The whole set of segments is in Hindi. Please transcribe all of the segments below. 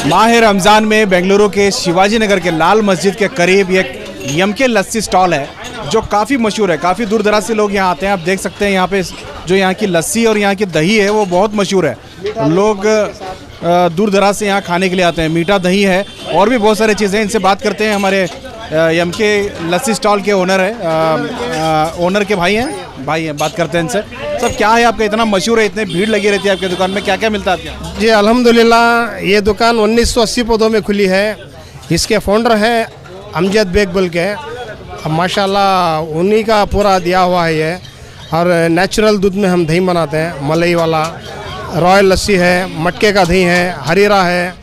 माह रमज़ान में बेंगलुरु के शिवाजी नगर के लाल मस्जिद के करीब एक यमके लस्सी स्टॉल है जो काफ़ी मशहूर है। काफ़ी दूर दराज से लोग यहाँ आते हैं। आप देख सकते हैं यहाँ पे जो यहाँ की लस्सी और यहाँ की दही है वो बहुत मशहूर है। लोग दूर दराज से यहाँ खाने के लिए आते हैं। मीठा दही है और भी बहुत सारी चीज़ें। इनसे बात करते हैं। हमारे यमके लस्सी स्टॉल के ओनर है, ओनर के भाई हैं, बात करते हैं इनसे। सब क्या है आपका, इतना मशहूर है, इतनी भीड़ लगी रहती है आपकी दुकान में, क्या क्या मिलता है आपके यहाँ? जी अल्हम्दुलिल्लाह, ये दुकान 1980 पौधों में खुली है। इसके फाउंडर हैं अमजद बेग बोल के, माशाल्लाह उन्हीं का पूरा दिया हुआ है ये। और नेचुरल दूध में हम दही बनाते हैं, मलाई वाला, रॉयल लस्सी है, मटके का दही है, हरीरा है,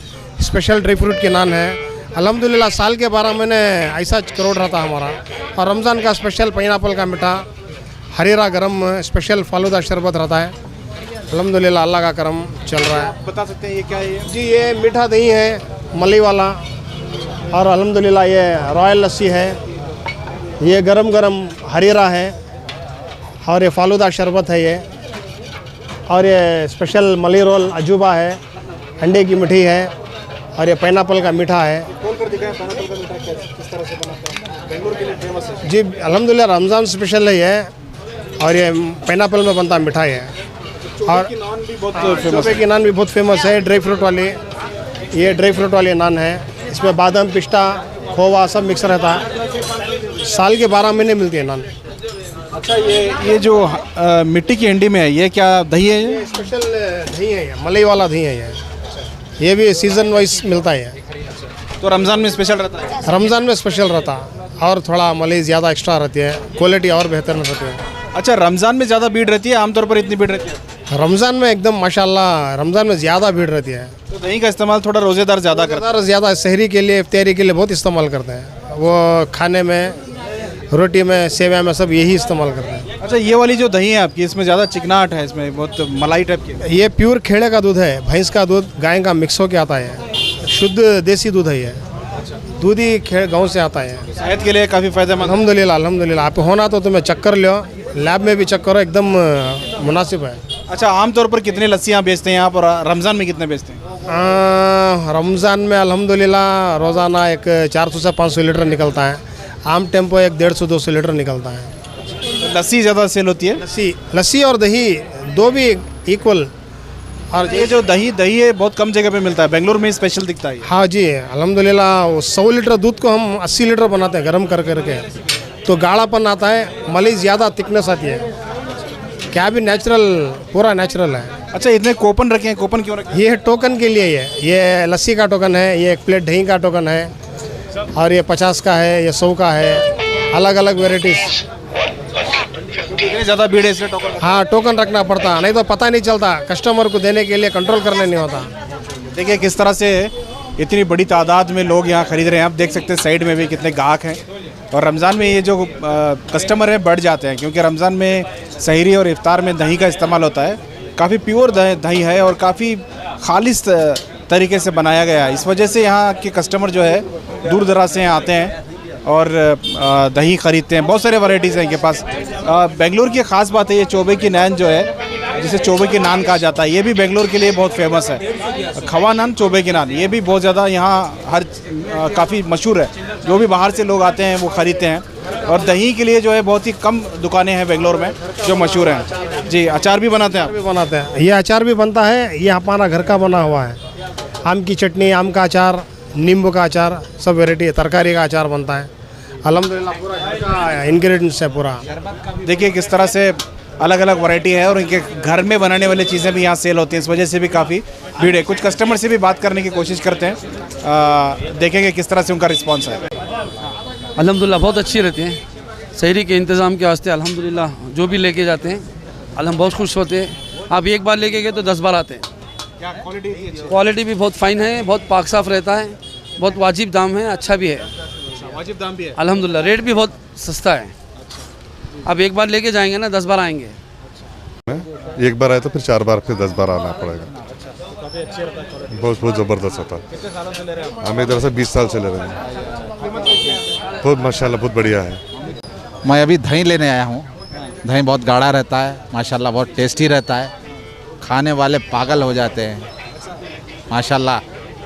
स्पेशल ड्राई फ्रूट के नान है। अल्हम्दुलिल्लाह साल के 12 महीने ऐसा करोड़ रहता हमारा। और रमज़ान का स्पेशल पाइनएप्पल का मीठा, हरीरा गरम स्पेशल फालूदा शरबत रहता है। अल्हम्दुलिल्लाह अल्लाह का करम चल रहा है। बता सकते हैं ये क्या है? जी ये मीठा दही है, मलाई वाला, और अल्हम्दुलिल्लाह ये रॉयल लस्सी है, ये गरम गरम हरीरा है, और ये फालूदा शरबत है ये, और ये स्पेशल मलाई रोल अजूबा है, अंडे की मिठी है, और ये पाइनएप्पल का मीठा है। खोल कर दिखाएं पाइनएप्पल का मीठा किस तरह से बनाते हैं? बेंगलुरु के लिए फेमस है जी अल्हम्दुलिल्लाह रमज़ान स्पेशल है ये, और ये पाइनएप्पल में बनता मिठाई है। और नान भी बहुत फेमस चोपे की नान भी बहुत फेमस है, ड्राई फ्रूट वाली। ये ड्राई फ्रूट वाली नान है, इसमें बादाम, पिस्ता, खोवा सब मिक्स रहता है। साल के 12 महीने मिलती है नान। अच्छा, ये जो मिट्टी की हंडी में है, ये क्या दही है? ये स्पेशल दही है, ये मलाई वाला दही है ये भी सीज़न वाइज मिलता है। तो रमज़ान में स्पेशल रहता है? रमज़ान में स्पेशल रहता है, और थोड़ा मलाई ज़्यादा एक्स्ट्रा रहती है, क्वालिटी और बेहतर रहती है। अच्छा, रमज़ान में ज़्यादा भीड़ रहती है? आमतौर पर इतनी भीड़ रहती है? रमज़ान में एकदम माशाल्लाह रमज़ान में ज़्यादा भीड़ रहती है। तो दही का इस्तेमाल थोड़ा रोज़ेदार ज़्यादा करते हैं? ज़्यादा सहरी के लिए, इफ्तारी के लिए बहुत इस्तेमाल करते हैं। वो खाने में, रोटी में, सेवया में सब यही इस्तेमाल करते हैं। अच्छा, ये वाली जो दही है आपकी, इसमें ज़्यादा चिकनाहट है, इसमें बहुत मलाई टाइप की। ये प्योर खेड़े का दूध है, भैंस का दूध गाय का मिक्स होके आता है, शुद्ध देसी दूध है ये। दूध ही गाँव से आता है, सेहत के लिए काफ़ी फायदेमंद। अल्हम्दुलिल्लाह अल्हम्दुलिल्लाह। आप होना तो तुम्हें चक्कर लो, लैब में भी चेक करो, एकदम मुनासिब है। अच्छा, आमतौर पर कितनी लस्सियाँ बेचते हैं आप, और रमज़ान में कितने बेचते हैं? रमज़ान में अल्हम्दुलिल्लाह रोज़ाना एक 400 से 500 लीटर निकलता है। आम टेम्पो एक 150-200 लीटर निकलता है। लस्सी ज़्यादा सेल होती है? लस्सी और दही दो भी इक्वल। और ये जो दही है बहुत कम जगह पे मिलता है, बेंगलुरु में स्पेशल दिखता है। हाँ जी अल्हम्दुलिल्लाह, 100 लीटर दूध को हम 80 लीटर बनाते हैं गर्म कर करके, तो गाढ़ापन आता है, मलाई ज़्यादा थिकनेस आती है। क्या भी नेचुरल, पूरा नेचुरल है। अच्छा, इतने कूपन रखे हैं, कूपन क्यों रखे हैं? ये टोकन के लिए ये लस्सी का टोकन है, ये 1 प्लेट दही का टोकन है, और ये 50 का है, ये 100 का है, अलग अलग वेराइटीज़। इतनी ज़्यादा भीड़ है इसलिए टोकन? हाँ टोकन रखना पड़ता, नहीं तो पता नहीं चलता, कस्टमर को देने के लिए कंट्रोल करने नहीं होता। देखिए किस तरह से इतनी बड़ी तादाद में लोग यहाँ खरीद रहे हैं। आप देख सकते हैं साइड में भी कितने गाहक हैं। और रमज़ान में ये जो कस्टमर हैं बढ़ जाते हैं, क्योंकि रमज़ान में सहरी और इफ्तार में दही का इस्तेमाल होता है। काफ़ी प्योर दही है और काफ़ी खालिस तरीके से बनाया गया है। इस वजह से यहाँ के कस्टमर जो है दूर दराज से यहाँ आते हैं और दही ख़रीदते हैं। बहुत सारे वैरायटीज़ हैं इनके पास। बेंगलुरु की ख़ास बात है ये चोबे की नान जो है, जिसे चोबे की नान कहा जाता है, ये भी बेंगलुरु के लिए बहुत फेमस है। खवा नान, चोबे की नान, ये भी बहुत ज़्यादा यहाँ काफ़ी मशहूर है। जो भी बाहर से लोग आते हैं वो ख़रीदते हैं। और दही के लिए जो है बहुत ही कम दुकानें हैं बेंगलुरु में जो मशहूर हैं। जी, अचार भी बनाते हैं? भी बनाते हैं, ये अचार भी बनता है, ये हमारा घर का बना हुआ है। आम की चटनी, आम का अचार, नींबू का अचार, सब वेराइटी, तरकारी का अचार बनता है। अल्हम्दुलिल्लाह पूरा घर का इंग्रेडिएंट्स है पूरा। देखिए किस तरह से अलग अलग वैरायटी है और इनके घर में बनाने वाली चीज़ें भी यहाँ सेल होती हैं। इस वजह से भी काफ़ी भीड़ है। कुछ कस्टमर से भी बात करने की कोशिश करते हैं, देखेंगे किस तरह से उनका रिस्पॉन्स है। अल्हम्दुलिल्लाह बहुत अच्छी रहती हैं। सहरी के इंतज़ाम के वास्ते अल्हम्दुलिल्लाह जो भी लेके जाते हैं हम बहुत खुश होते हैं। आप एक बार लेके गए तो 10 बार आते हैं। क्वालिटी भी बहुत फ़ाइन है, बहुत पाक साफ़ रहता है, बहुत वाजिब दाम है, अच्छा भी है। वाजिब दाम भी है अल्हम्दुलिल्लाह, रेट भी बहुत सस्ता है। अब एक बार लेके जाएंगे ना 10 बार आएंगे। एक बार आए तो फिर 4 बार, फिर 10 बार आना पड़ेगा। बहुत ज़बरदस्त होता है। हम इधर से 20 साल से ले रहे हैं। बहुत माशाल्लाह बहुत बढ़िया है। मैं अभी दही लेने आया हूँ। दही बहुत गाढ़ा रहता है, माशाल्लाह बहुत टेस्टी रहता है। खाने वाले पागल हो जाते हैं। माशाल्लाह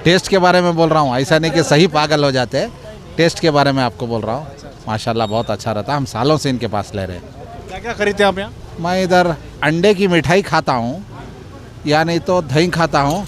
टेस्ट के बारे में बोल रहा हूँ, ऐसा नहीं कि सही पागल हो जाते हैं, टेस्ट के बारे में आपको बोल रहा हूँ। माशाल्लाह बहुत अच्छा रहता है, हम सालों से इनके पास ले रहे हैं। क्या क्या खरीदते हैं आप यहाँ? मैं इधर अंडे की मिठाई खाता हूँ, या नहीं तो दही खाता हूँ,